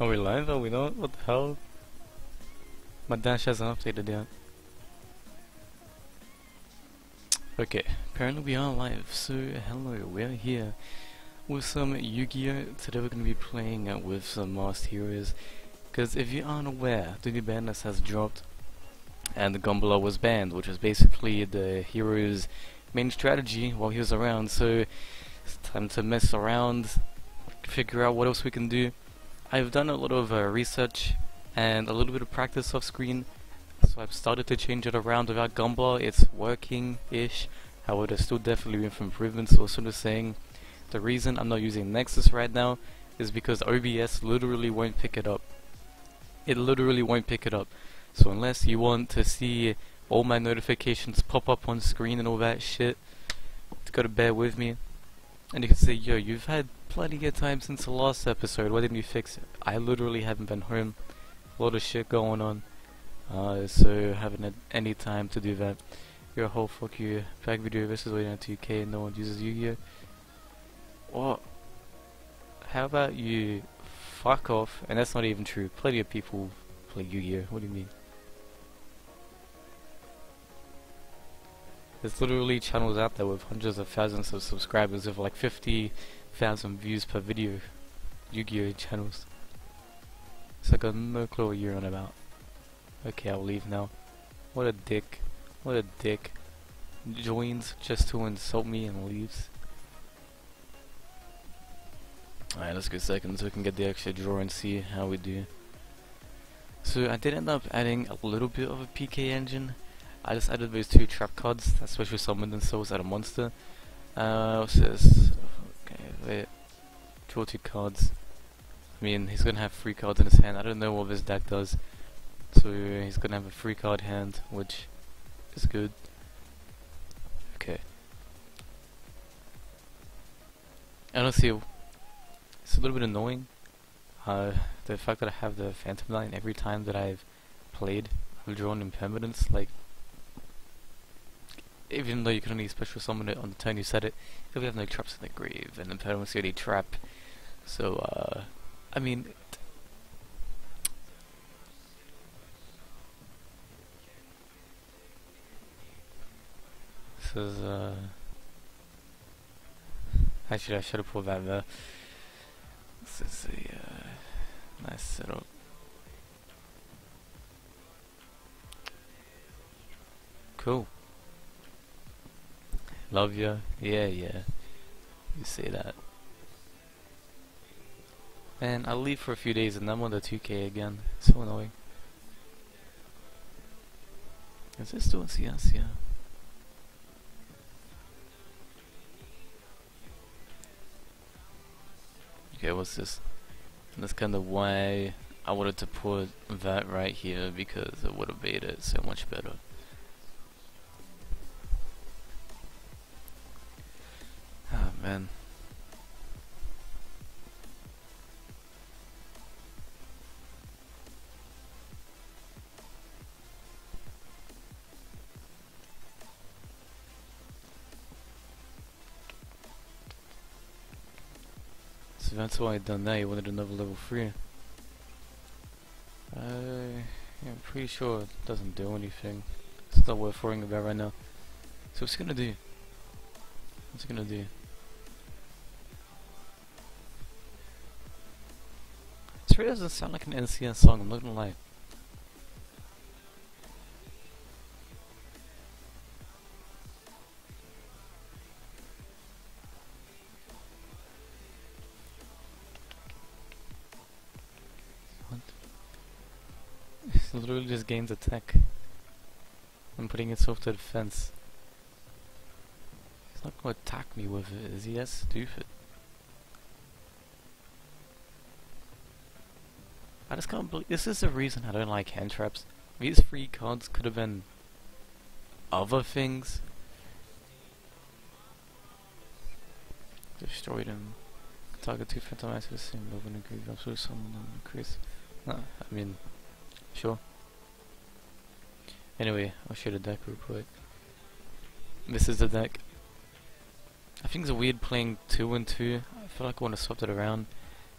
Are we live? Are we not? What the hell? My dash hasn't updated yet. Okay, apparently we are live. So, hello, we're here with some Yu-Gi-Oh! Today we're going to be playing with some masked heroes. Because if you aren't aware, the new ban list has dropped and the GUMBLAR was banned, which is basically the hero's main strategy while he was around. So, it's time to mess around, figure out what else we can do. I've done a lot of research and a little bit of practice off screen, so I've started to change it around without GUMBLAR. It's working-ish, however there's still definitely room for improvements. So sort of saying, the reason I'm not using Nexus right now is because OBS literally won't pick it up. It literally won't pick it up. So unless you want to see all my notifications pop up on screen and all that shit, you gotta bear with me. And you can say, yo, you've had plenty of time since the last episode, why didn't you fix it? I literally haven't been home. A lot of shit going on. So haven't had any time to do that. You're a whole fuck you. Back video versus waiting on 2K and no one uses Yu-Gi-Oh! What? How about you fuck off? And that's not even true. Plenty of people play Yu-Gi-Oh! What do you mean? There's literally channels out there with hundreds of thousands of subscribers with like 50,000 views per video. Yu-Gi-Oh! Channels. It's like a no clue what you're on about. Okay, I'll leave now. What a dick. What a dick. Joins just to insult me and leaves. Alright, let's go second so we can get the extra draw and see how we do. So I did end up adding a little bit of a PK engine. I just added those 2 trap cards that special summoned themselves at a monster. What's this? Okay, wait. Draw 2 cards. I mean, he's gonna have 3 cards in his hand. I don't know what this deck does. So he's gonna have a 3 card hand, which is good. Okay. Honestly, it's a little bit annoying. The fact that I have the Phantom Line every time that I've played, I've drawn Impermanence, like, even though you can only special summon it on the turn you set it, if we have no traps in the grave, and Impermanence is the only trap. So, I mean, this is, actually I should have pulled that there. This is a, nice setup. Cool. Love ya. Yeah, yeah. You say that. Man, I'll leave for a few days and I'm on the 2K again. So annoying. Is this still in CS? Yeah. Okay, what's this? And that's kind of why I wanted to put that right here, because it would have made it so much better. Ah, man. So that's why I done that. You wanted another level 3. Yeah, I'm pretty sure it doesn't do anything. It's not worth worrying about right now. So what's it gonna do? What's it gonna do? This really doesn't sound like an NCS song, I'm not gonna lie. What? It literally just gains attack. I'm putting itself to defense. He's not gonna attack me with it, is he? That's stupid. I just can't believe this is the reason I don't like hand traps. These 3 cards could have been other things. Destroyed him. Target 2 Phantom Eyes with the same level and agree. Absolutely summon them increase. No, I mean, sure. Anyway, I'll show the deck real quick. This is the deck. I think it's weird playing 2 and 2. I feel like I want to swap it around.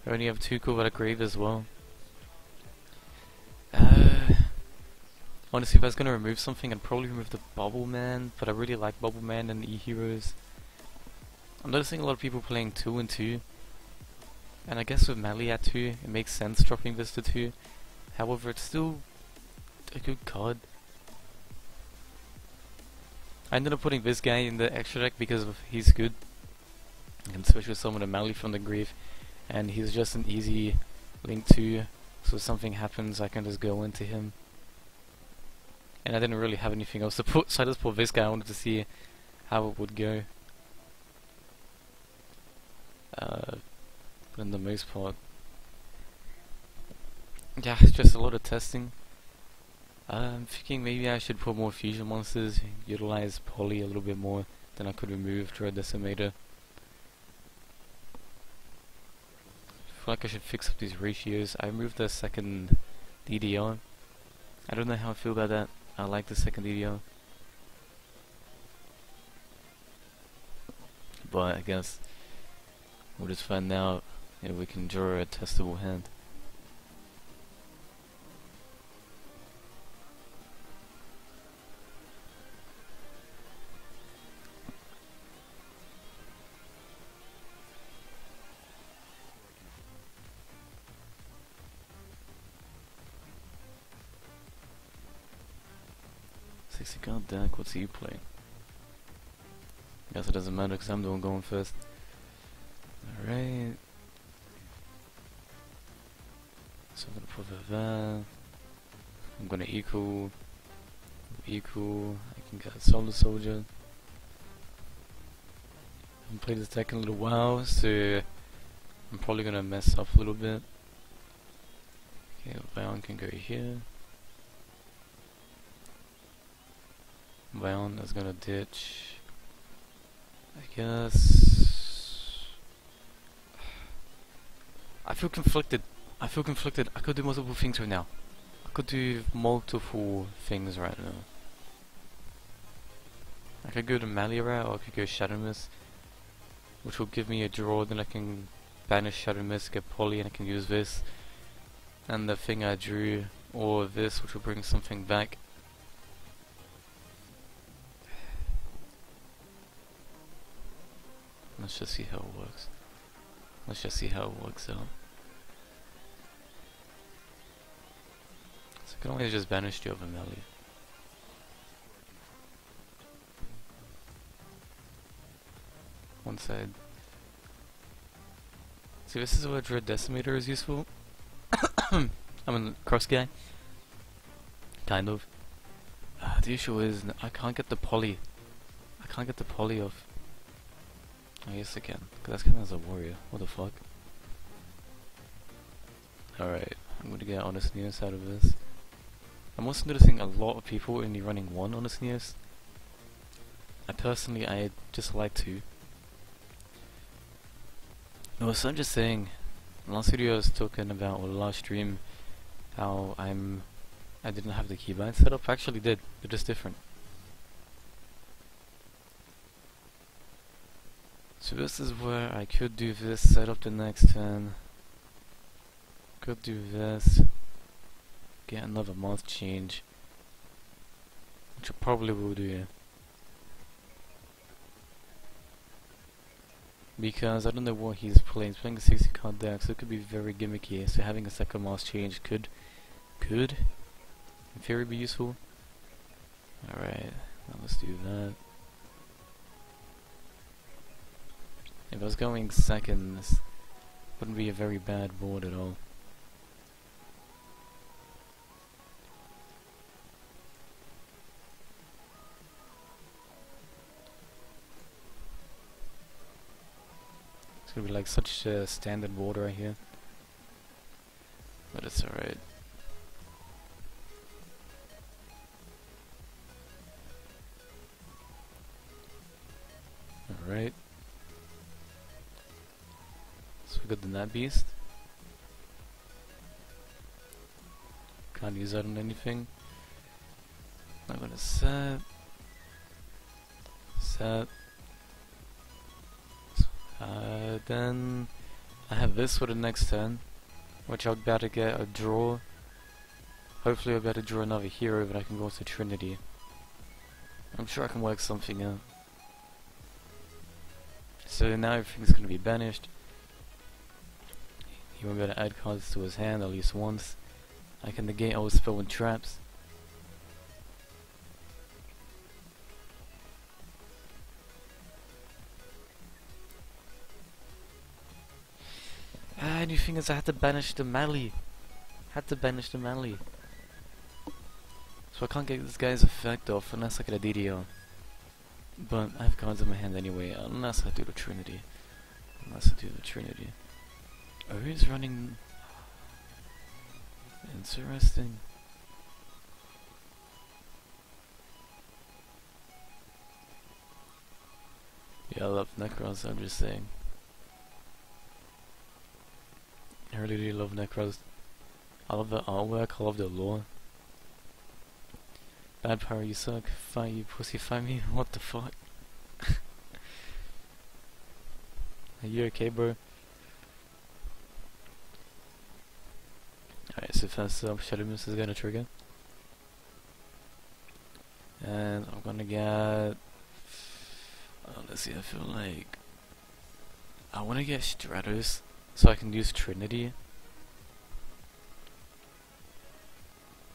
I only have 2 Cool at a Grave as well. Honestly, if I was gonna remove something, I'd probably remove the Bubble Man, but I really like Bubble Man and E-Heroes. I'm noticing a lot of people playing 2 and 2, and I guess with Melee at 2, it makes sense dropping this to 2. However, it's still a good card. I ended up putting this guy in the extra deck because he's good. I can switch with someone to Melee from the grave, and he's just an easy link to, so if something happens I can just go into him. And I didn't really have anything else to put, so I just put this guy. I wanted to see how it would go. But in the most part, yeah, it's just a lot of testing. I'm thinking maybe I should put more fusion monsters, utilize poly a little bit more than I could remove Dread Decimator. I feel like I should fix up these ratios. I removed the second DDR. I don't know how I feel about that. I like the second DDR. But I guess we'll just find out if we can draw a testable hand. God deck, what's he playing? Guess it doesn't matter because I'm the one going first. Alright. So I'm gonna put that. I'm gonna equal. I can get a Solar Soldier. I haven't played this deck in a little while, so I'm probably gonna mess up a little bit. Okay, Vion can go here. Vion is gonna ditch, I guess. I feel conflicted. I could do multiple things right now. I could do multiple things right now. I could go to Melee route, or I could go Shadow Mist, which will give me a draw. Then I can banish Shadow Mist, get Poly, and I can use this and the thing I drew, or this, which will bring something back. Let's just see how it works. Let's just see how it works out. So I can always just banish the other Melee. One side. See, this is where Dread Decimator is useful. I'm a cross guy. Kind of. The issue is I can't get the poly. I can't get the poly off. Oh, yes I can, because that's kind of as a warrior. What the fuck? Alright, I'm going to get Honest Neos out of this. I'm also noticing a lot of people only running one Honest Neos. I just like two. No, so I'm just saying, in the last video I was talking about, or the last stream, how I didn't have the keybind set up. I actually did, they're just different. So this is where I could do this, set up the next turn. Could do this. Get another moth change. Which I probably will do. Because I don't know what he's playing. He's playing a 60 card deck, so it could be very gimmicky. So having a second moth change could, in theory, be useful. Alright, now let's do that. If I was going second, this wouldn't be a very bad board at all. It's gonna be like such a standard board right here. But it's alright. Alright. So we got the Nat Beast. Can't use that on anything. I'm gonna set. Then I have this for the next turn, which I'll be able to get a draw. Hopefully I'll be able to draw another hero, but I can go to Trinity. I'm sure I can work something out. So now everything's gonna be banished. He won't be able to add cards to his hand at least once. I can negate all spell and traps. New thing is I had to banish the melee. So I can't get this guy's effect off unless I get a DDO. But I have cards in my hand anyway, unless I do the Trinity. Oh, he's running... Interesting. Yeah, I love Necros, I'm just saying. I really do love Necros. I love the artwork, I love the lore. Bad Pyro, you suck. Fight you pussy, fight me. What the fuck? Are you okay, bro? Alright, so first up, Shadow Moose is gonna trigger. And I'm gonna get... let's see, I feel like... I wanna get Stratos, so I can use Trinity.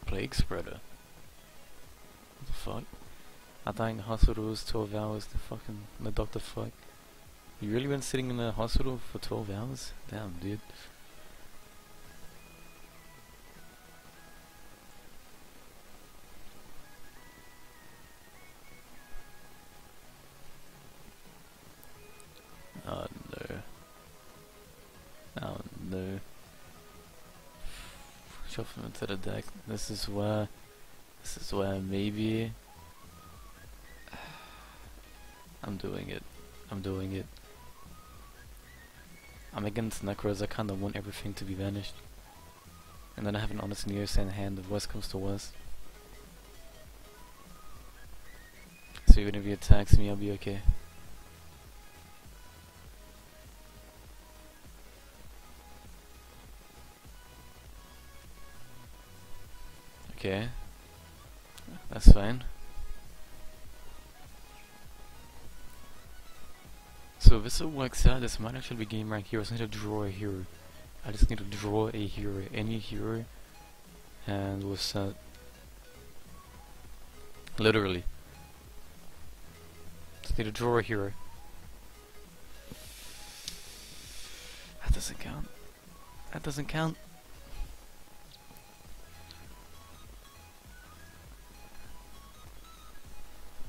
Plague Spreader. What the fuck? I died in the hospital 12 hours, the doctor fuck. You really been sitting in the hospital for 12 hours? Damn, dude. Oh no. Oh no. Shuffle into the deck. This is where maybe I'm doing it. I'm against Necros, I kinda want everything to be vanished. And then I have an Honest Neos in hand if worst comes to worst. So even if he attacks me, I'll be okay. Okay. That's fine. So if this all works out, this might actually be game rank heroes. I need to draw a hero. I just need to draw a hero, any hero, and we'll set. Literally. Just need to draw a hero. That doesn't count. That doesn't count.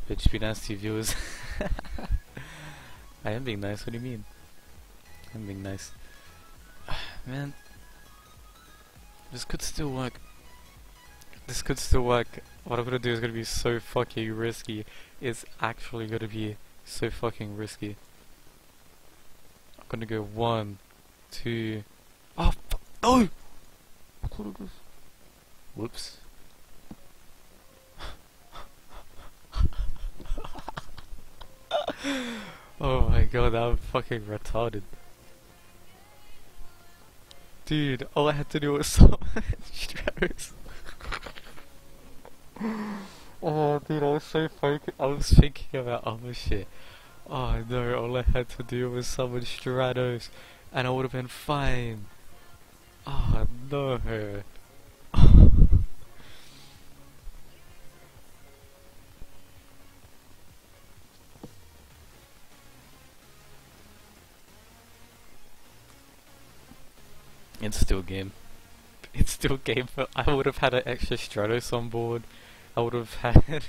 Bitch, be nasty, viewers. I am being nice, what do you mean? I'm being nice. Man. This could still work. What I'm gonna do is gonna be so fucking risky. It's actually gonna be so fucking risky. I'm gonna go 1, 2... Oh, no! Whoops. Oh my god, I'm fucking retarded. Dude, all I had to do was summon Stratos. Oh dude, I was thinking about other shit. Oh no, all I had to do was summon Stratos and I would have been fine. Oh no. It's still game. But I would have had an extra Stratos on board. I would have had...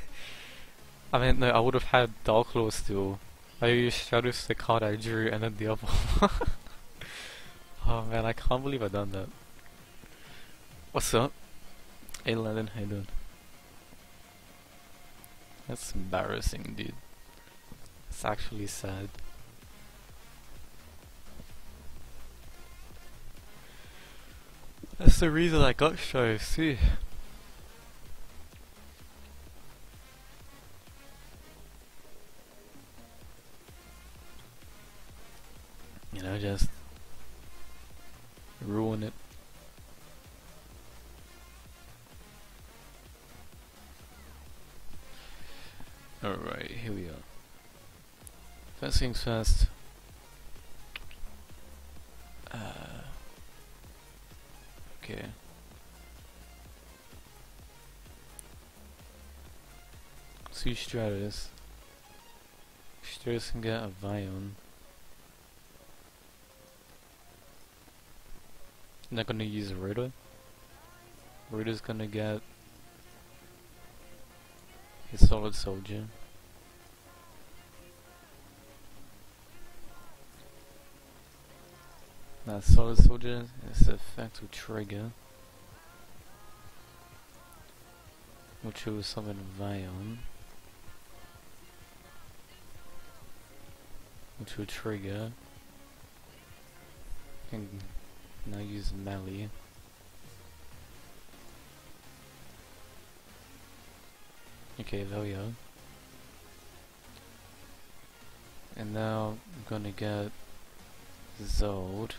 I would have had Darklaw still. I used Stratos the card I drew and then the other one. Oh man, I can't believe I've done that. What's up? Hey Landon, how you doing? That's embarrassing, dude. It's actually sad. That's the reason I got shows too. You know, just ruin it. Alright, here we are. First things first. Okay. See Stratus. Stratus can get a Vion. Not gonna use a Rhoda. Rhoda's gonna get a Solid Soldier. Now Solid Soldier is the effect will trigger, which will summon Vion, which will trigger, and now use melee. Okay, there we go. And now I'm gonna get Zold.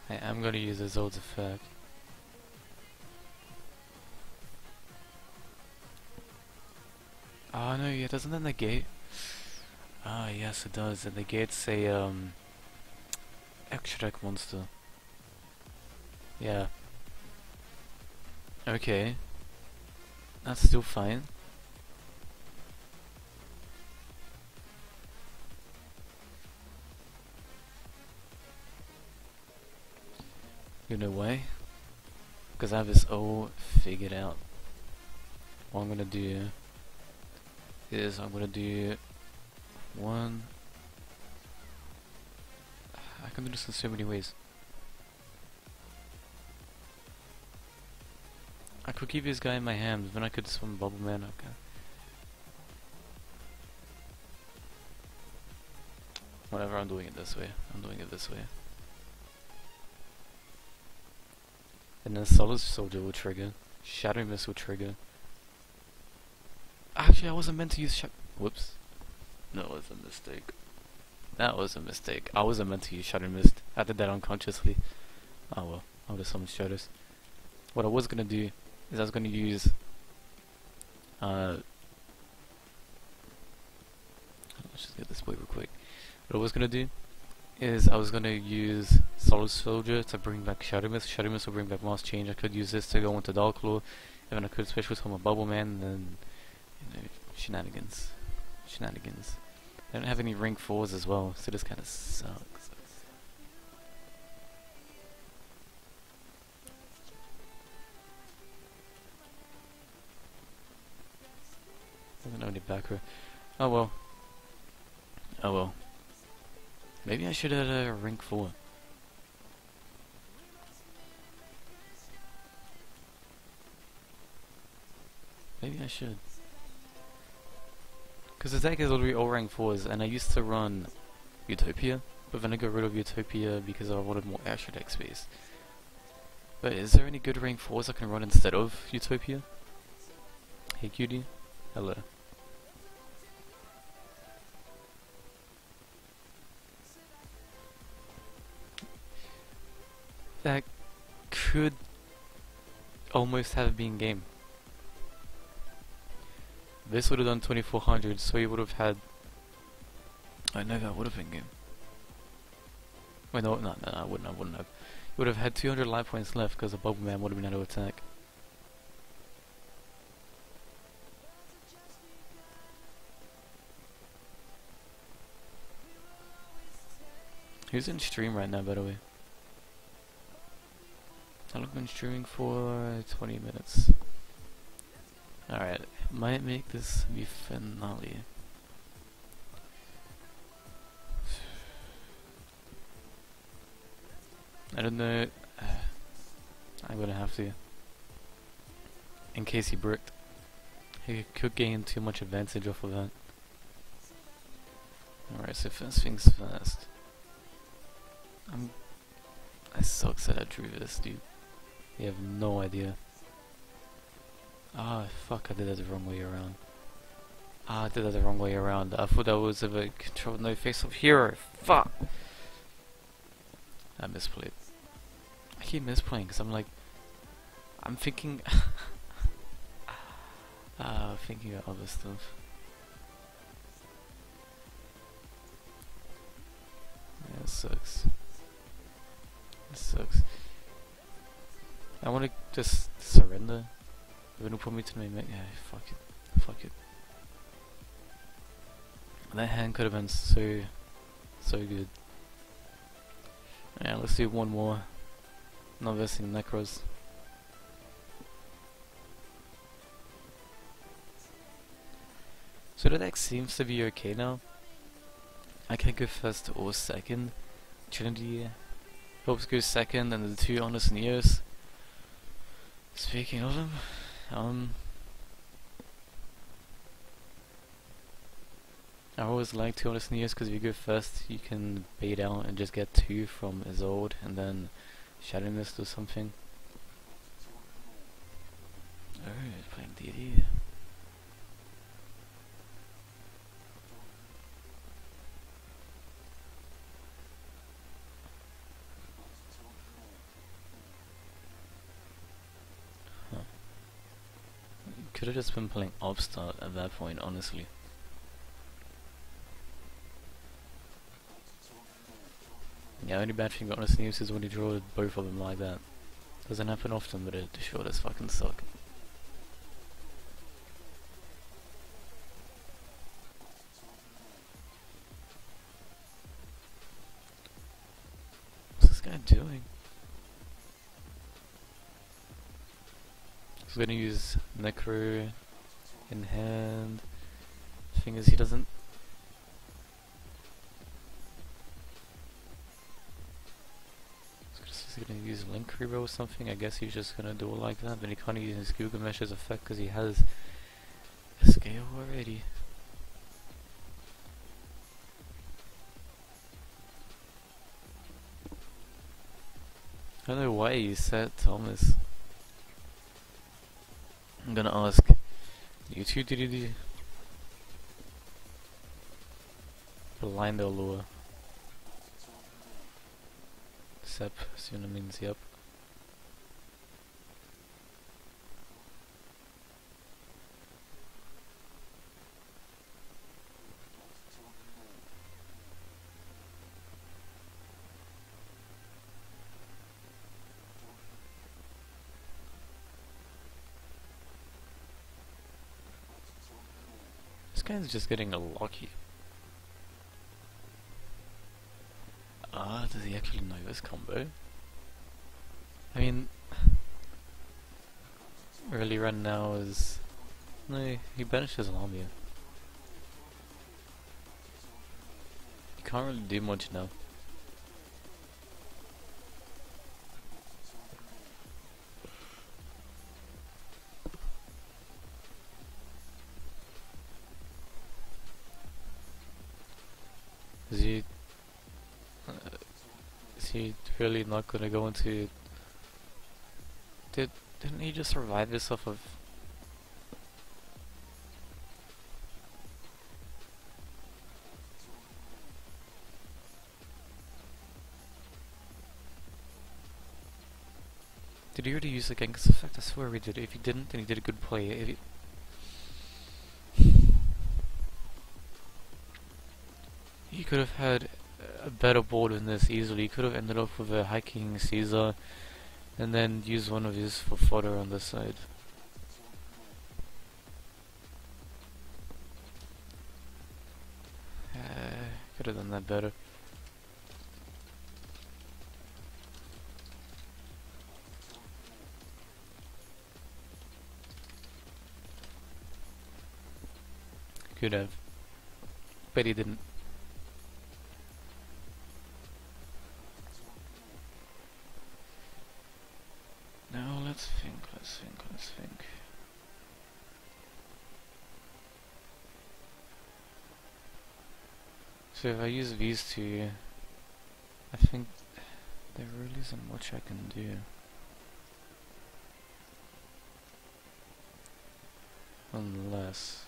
I am gonna use the Zold's effect. Oh no, yeah, doesn't that negate? Ah, yes it does. It negates a extra deck monster. Yeah. Okay. That's still fine. You know why? Because I have this all figured out. What I'm gonna do is I'm gonna do one. I can do this in so many ways. I could keep this guy in my hand, then I could summon Bubble Man. Okay. Whatever, I'm doing it this way. I'm doing it this way. And then Solid Soldier will trigger. Shadow Mist will trigger. Actually, I wasn't meant to use whoops. That was a mistake. That was a mistake. I wasn't meant to use Shadow Mist. I did that unconsciously. Oh well, I'll just summon Shadows. What I was gonna do is I was gonna use let's just get this boy real quick. What I was gonna do is I was gonna use Solid Soldier to bring back Shadow Mist. Shadow Mist will bring back Mass Change. I could use this to go into Dark Claw, and then I could special summon Bubble Man, and then, you know, shenanigans. Shenanigans. I don't have any rank 4s as well, so this kinda sucks. Doesn't have any back row. Oh well. Oh well. Maybe I should add a rank 4. Maybe I should. Because the deck is already all rank 4s, and I used to run Utopia, but then I got rid of Utopia because I wanted more extra deck space. But is there any good rank 4s I can run instead of Utopia? Hey cutie. Hello. That could almost have been game. This would have done 2400, so you would have had. I know that would have been game. Wait, no, I wouldn't have. You would have had 200 life points left because the Bubble Man would have been able to attack. Who's in stream right now, by the way? I've been streaming for 20 minutes. Alright, might make this the finale. I don't know. I'm gonna have to. In case he bricked. He could gain too much advantage off of that. Alright, so first things first. I sucks that I drew this, dude. You have no idea. Ah, fuck, I did that the wrong way around. Ah, I did that the wrong way around. I thought that was a control no face of hero. Fuck! I misplayed. I keep misplaying because I'm like, I'm thinking Thinking of other stuff. Yeah, it sucks. It sucks. I wanna just surrender. They're gonna put me to my mech. Yeah, fuck it. Fuck it. That hand could have been so good. Yeah, let's do one more. Not versing Necros. So the deck seems to be okay now. I can go first or second. Trinity hopes go second, and the two Honest Neos. Speaking of them, I always like two Honest Neos because if you go first, you can bait out and just get two from Isolde and then Shadow Mist or something. Oh, playing DD. Could have just been playing Upstart at that point, honestly. Yeah, only bad thing about Honest News is when you draw both of them like that. Doesn't happen often, but it sure does fucking suck. What's this guy doing? He's gonna use Necro in hand. The thing is, he doesn't. He's gonna use Link Reroll or something. I guess he's just gonna do it like that. Then he can't use his Gilgamesh's effect because he has a scale already. I don't know why you said Thomas. I'm gonna ask you two DDD. Blind Allure. Sep, Suna means yep. This guy's just getting a lucky. Does he actually know this combo? I mean, early run now is... No, he banishes Lamia. He can't really do much now. Is he really not gonna go into... Didn't he just survive this off of... Did he already use the Genghis effect? I swear he did. If he didn't, then he did a good play. If he... He could have had a better board than this easily. He could have ended up with a hiking Caesar and then used one of his for fodder on the side. Could have done that better. Could have. But he didn't. Now let's think. So if I use these two, I think there really isn't much I can do. Unless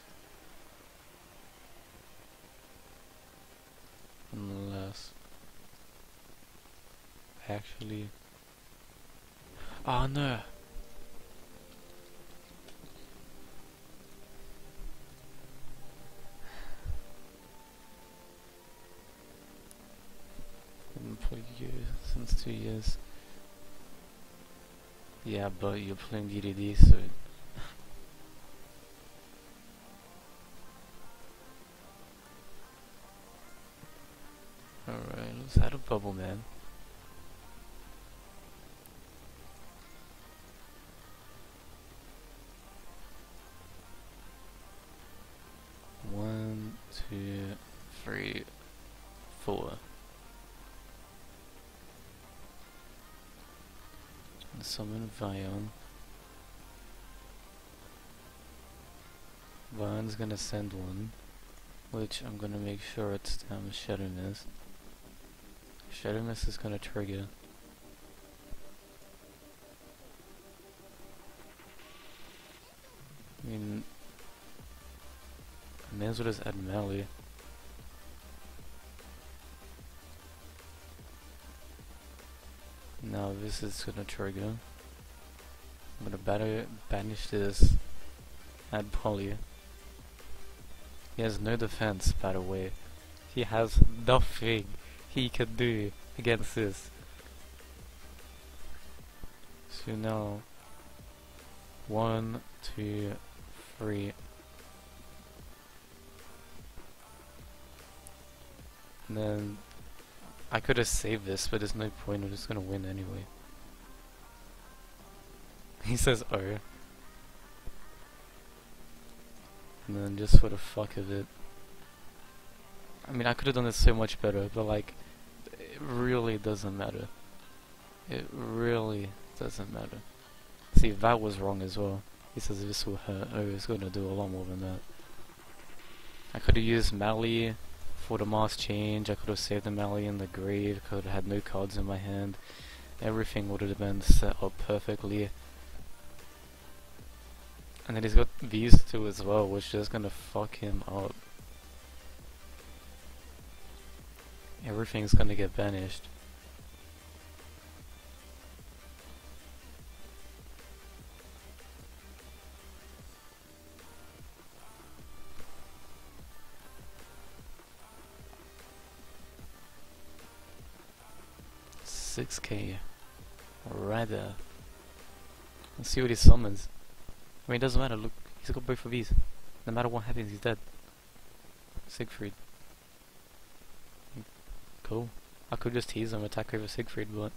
actually... Oh no! since 2 years. Yeah, but you're playing DDD, so... Alright, let's add a bubble, man. One, two, three, four. And summon Vion. Vion's gonna send one, which I'm gonna make sure it's Shadow Mist. Shadow Mist is gonna trigger. I mean, I may as well just add melee. Now this is gonna trigger. I'm gonna banish this, add poly. He has no defense, by the way. He has nothing he can do against this. So now, 1, 2, 3. And then I could have saved this, but there's no point. I'm just gonna win anyway. He says oh. And then just for the fuck of it. I mean, I could have done this so much better, but like, it really doesn't matter. It really doesn't matter. See, that was wrong as well. He says this will hurt. Oh, it's gonna do a lot more than that. I could have used Mally for the mass change. I could have saved the Mally in the grave. Could have had no cards in my hand. Everything would have been set up perfectly. And then he's got these two as well, which is gonna fuck him up. Everything's gonna get banished. $6K. Right there. Let's see what he summons. I mean, it doesn't matter, look, he's got both of these. No matter what happens, he's dead. Siegfried. Cool. I could just tease him, attack over Siegfried, but...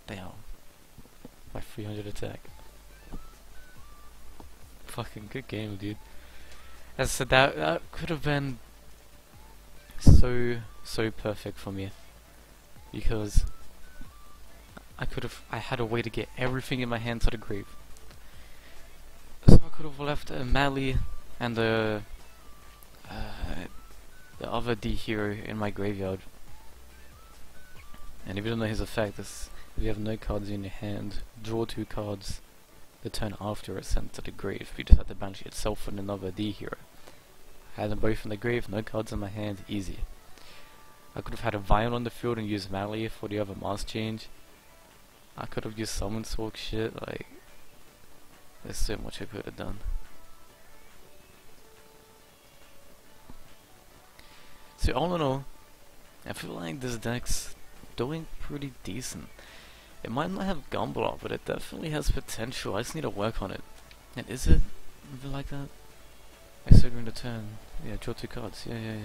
Damn. My 300 attack. Fucking good game, dude. As I said, that could have been so perfect for me, because I had a way to get everything in my hand to the grave. So I could have left a Mally and the other D hero in my graveyard. And if you don't know his effect, is if you have no cards in your hand, draw 2 cards. The turn after it's sent to the grave. You just have to banish itself and another D hero. I had them both in the grave, no cards in my hand, easy. I could have had a Vion on the field and used Mally for the other mass change. I could have used Summon Talk shit, like... There's so much I could have done. So all in all, I feel like this deck's doing pretty decent. It might not have GUMBLAR, but it definitely has potential. I just need to work on it. And is it like that? I said during the turn. Yeah, draw 2 cards. Yeah.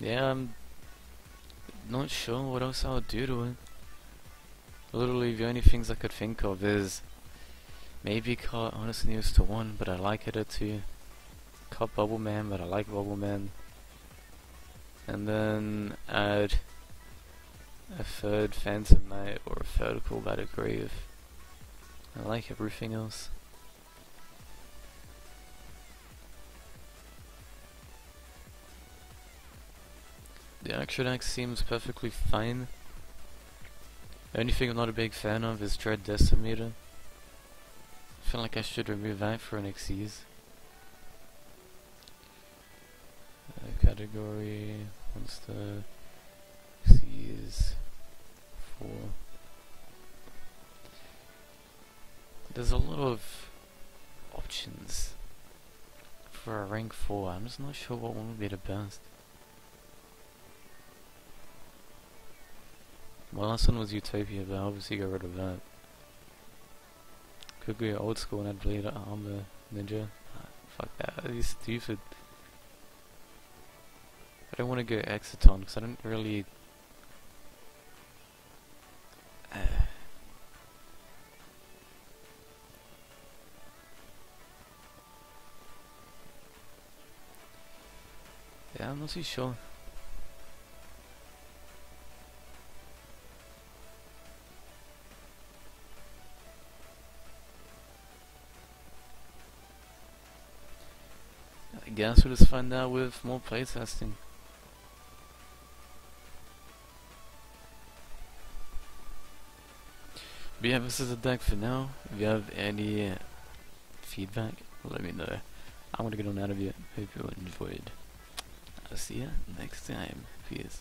Yeah, I'm not sure what else I would do to it. Literally, the only things I could think of is maybe cut Honest News to 1, but I like it at 2. Cut Bubble Man, but I like Bubble Man. And then add a 3rd Phantom Knight or a 3rd Call by the Grave. I like everything else. The action deck seems perfectly fine. The only thing I'm not a big fan of is Dread Decimator. I feel like I should remove that for an Xyz. Category, monster, Xyz, 4. there's a lot of options for a rank 4. I'm just not sure what one would be the best. My last one was Utopia, but I obviously got rid of that. Could be old school and I'd bleed armor ninja. Fuck that, that'd be stupid. I don't want to go Exciton because I don't really... yeah, I'm not too sure. I guess we'll just find out with more playtesting. But yeah, this is the deck for now. If you have any feedback, let me know. I'm gonna get on out of here. Hope you enjoyed. I'll see ya next time. Peace.